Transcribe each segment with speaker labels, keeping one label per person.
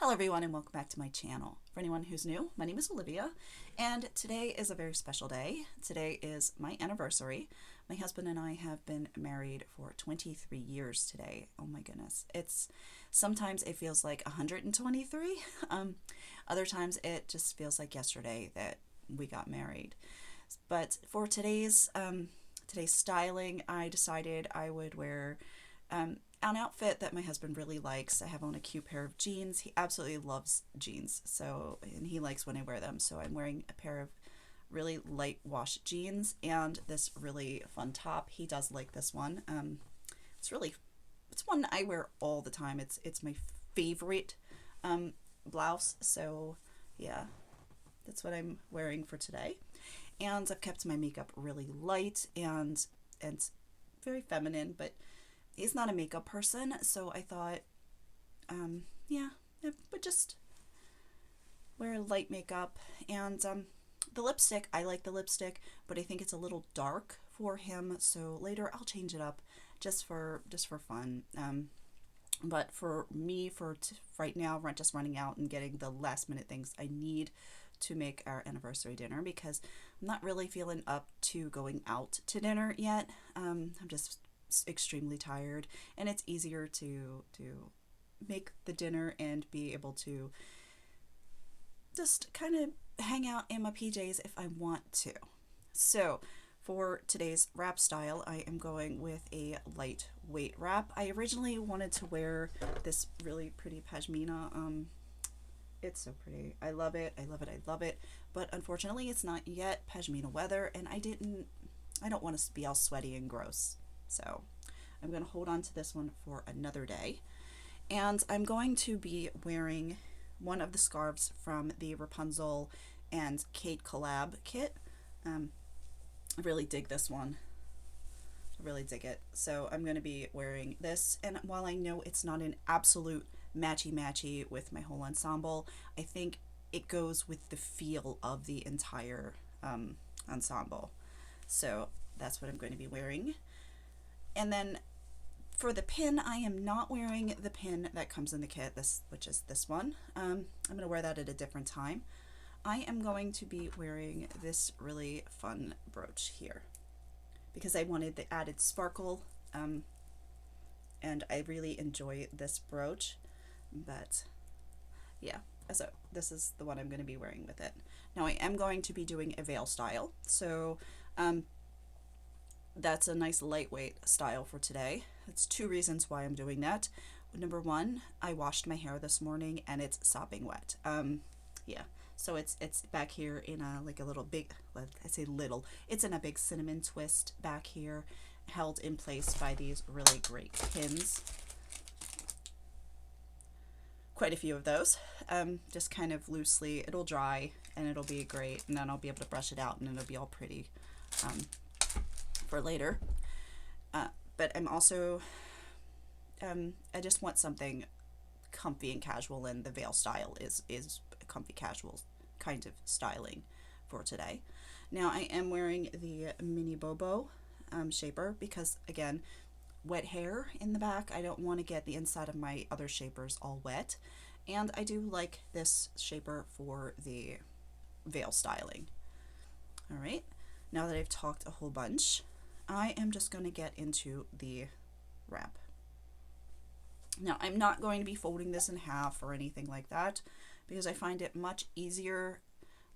Speaker 1: Hello everyone and welcome back to my channel. For anyone who's new, my name is Olivia and today is a very special day. Today is my anniversary. My husband and I have been married for 23 years today. Oh my goodness. Sometimes it feels like 123. Other times it just feels like yesterday that we got married. But for today's styling, I decided I would wear an outfit that my husband really likes. I have on a cute pair of jeans. He absolutely loves jeans, and he likes when I wear them. So I'm wearing a pair of really light wash jeans and this really fun top. He does like this one. It's one I wear all the time. It's my favorite blouse. So yeah, that's what I'm wearing for today. And I've kept my makeup really light and very feminine, but he's not a makeup person, so I thought, yeah, I would just wear light makeup. And the lipstick, I like the lipstick, but I think it's a little dark for him, so later I'll change it up just for fun. But for me, right now, we're just running out and getting the last minute things I need to make our anniversary dinner because I'm not really feeling up to going out to dinner yet. I'm just extremely tired, and it's easier to make the dinner and be able to just kind of hang out in my PJs if I want to. So for today's wrap style, I am going with a lightweight wrap. I originally wanted to wear this really pretty pashmina. It's so pretty. I love it. I love it. I love it. But unfortunately, it's not yet pashmina weather, and I don't want to be all sweaty and gross. So I'm going to hold on to this one for another day. And I'm going to be wearing one of the scarves from the Rapunzel and Kate collab kit. I really dig this one. I really dig it. So I'm going to be wearing this. And while I know it's not an absolute matchy-matchy with my whole ensemble, I think it goes with the feel of the entire ensemble. So that's what I'm going to be wearing. And then for the pin, I am not wearing the pin that comes in the kit, which is this one. I'm going to wear that at a different time. I am going to be wearing this really fun brooch here because I wanted the added sparkle, and I really enjoy this brooch. But yeah, so this is the one I'm going to be wearing with it. Now I am going to be doing a veil style, so that's a nice lightweight style for today. That's two reasons why I'm doing that. Number one, I washed my hair this morning and it's sopping wet. Yeah, so it's back here in a little big, I say little, it's in a big cinnamon twist back here, held in place by these really great pins. Quite a few of those. Just kind of loosely, it'll dry and it'll be great, and then I'll be able to brush it out and it'll be all pretty for later. But I'm also, I just want something comfy and casual, and the veil style is a comfy casual kind of styling for today. Now I am wearing the Mini Bobo shaper because, again, wet hair in the back. I don't want to get the inside of my other shapers all wet. And I do like this shaper for the veil styling. All right, now that I've talked a whole bunch, I am just going to get into the wrap. Now I'm not going to be folding this in half or anything like that because I find it much easier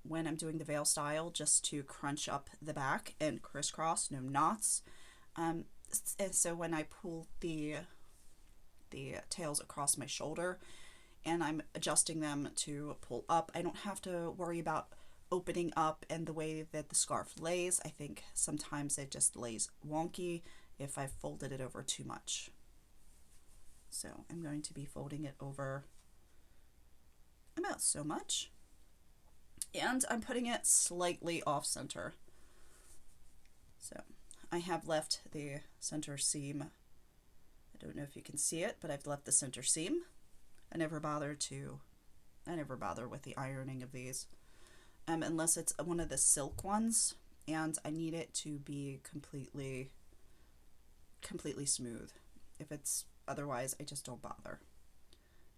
Speaker 1: when I'm doing the veil style just to crunch up the back and crisscross, no knots. And so when I pull the tails across my shoulder and I'm adjusting them to pull up, I don't have to worry about opening up and the way that the scarf lays. I think sometimes it just lays wonky if I've folded it over too much. So I'm going to be folding it over about so much. And I'm putting it slightly off center. So I have left the center seam. I don't know if you can see it, but I've left the center seam. I never bother with the ironing of these. Unless it's one of the silk ones and I need it to be completely smooth. If it's otherwise, I just don't bother.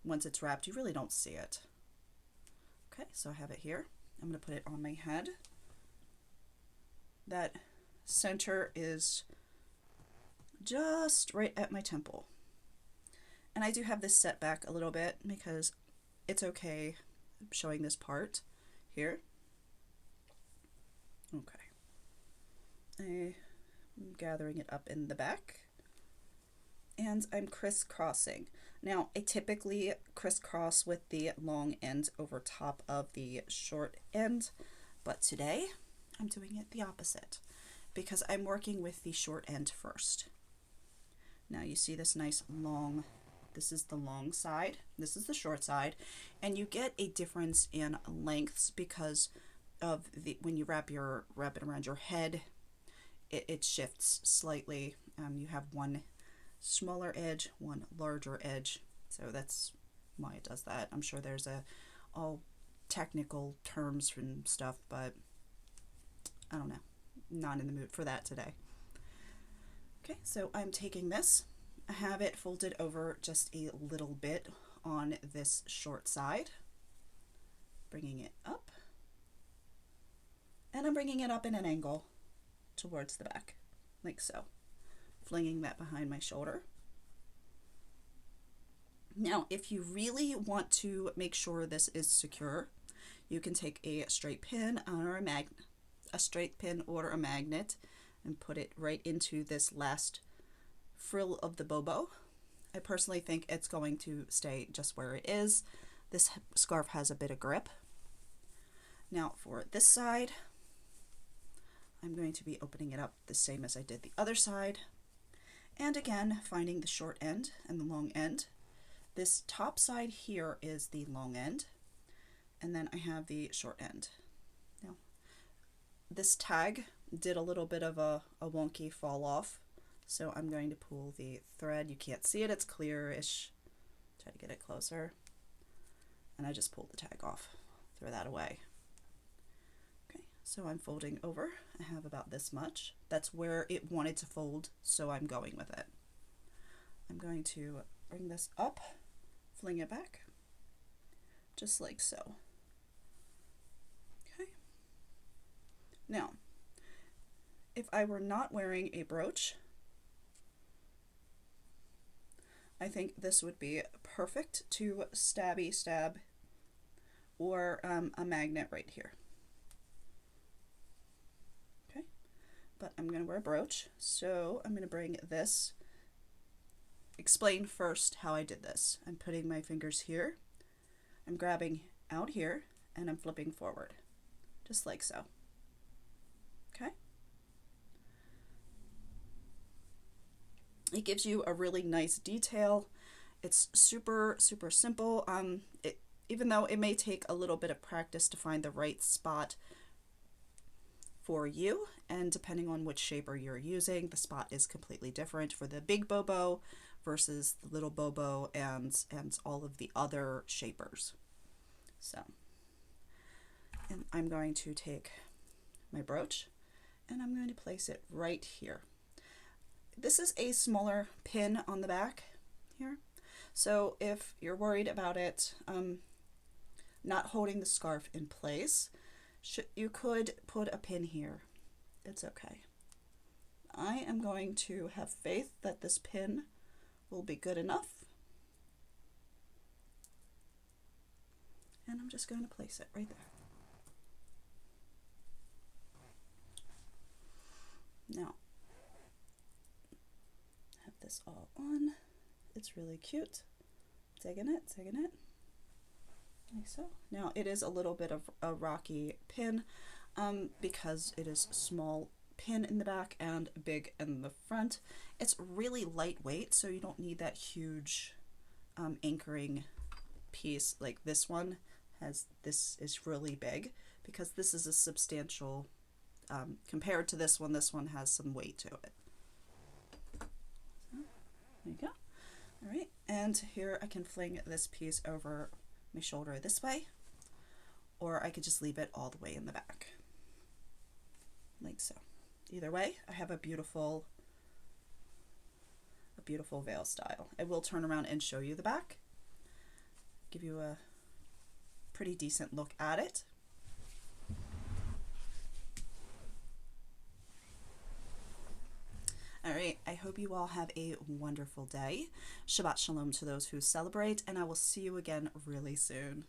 Speaker 1: once it's wrapped, you really don't see it. Okay, so I have it here. I'm going to put it on my head. That center is just right at my temple. And I do have this set back a little bit because it's okay showing this part here. Okay. I'm gathering it up in the back. And I'm crisscrossing. Now, I typically crisscross with the long end over top of the short end, but today I'm doing it the opposite because I'm working with the short end first. Now you see this nice long, this is the long side, this is the short side, and you get a difference in lengths because of when you wrap it around your head, it shifts slightly. You have one smaller edge, one larger edge, so that's why it does that. I'm sure there's all technical terms and stuff, but I don't know, not in the mood for that today. Okay, so I'm taking this, I have it folded over just a little bit on this short side, bringing it up, and I'm bringing it up in an angle towards the back, like so, flinging that behind my shoulder. Now, if you really want to make sure this is secure, you can take a straight pin or a straight pin or a magnet and put it right into this last frill of the bobo. I personally think it's going to stay just where it is. This scarf has a bit of grip. Now for this side, I'm going to be opening it up the same as I did the other side. And again, finding the short end and the long end. This top side here is the long end, and then I have the short end. Now, this tag did a little bit of a wonky fall off, so I'm going to pull the thread. You can't see it, it's clear-ish. Try to get it closer. And I just pulled the tag off. Throw that away. Okay, so I'm folding over. I have about this much. That's where it wanted to fold, so I'm going with it. I'm going to bring this up, fling it back, just like so. Okay. Now, if I were not wearing a brooch, I think this would be perfect to stabby stab or a magnet right here. Okay, but I'm going to wear a brooch, so I'm going to bring this. Explain first how I did this. I'm putting my fingers here, I'm grabbing out here, and I'm flipping forward, just like so. Okay? It gives you a really nice detail. It's super, super simple. Even though it may take a little bit of practice to find the right spot for you, and depending on which shaper you're using, the spot is completely different for the big bobo versus the little bobo and all of the other shapers. So, and I'm going to take my brooch and I'm going to place it right here. This is a smaller pin on the back here, so if you're worried about it not holding the scarf in place, you could put a pin here. It's okay. I am going to have faith that this pin will be good enough, and I'm just going to place it right there. Now, have this all on. It's really cute. Digging it, digging it. Like so. Now it is a little bit of a rocky pin because it is a small pin in the back and big in the front. It's really lightweight, so you don't need that huge anchoring piece like this one has. This is really big because this is a substantial, compared to this one has some weight to it. So, there you go. All right, and here I can fling this piece over my shoulder this way, or I could just leave it all the way in the back, like so. Either way, I have a beautiful veil style. I will turn around and show you the back, give you a pretty decent look at it. All right, I hope you all have a wonderful day. Shabbat Shalom to those who celebrate, and I will see you again really soon.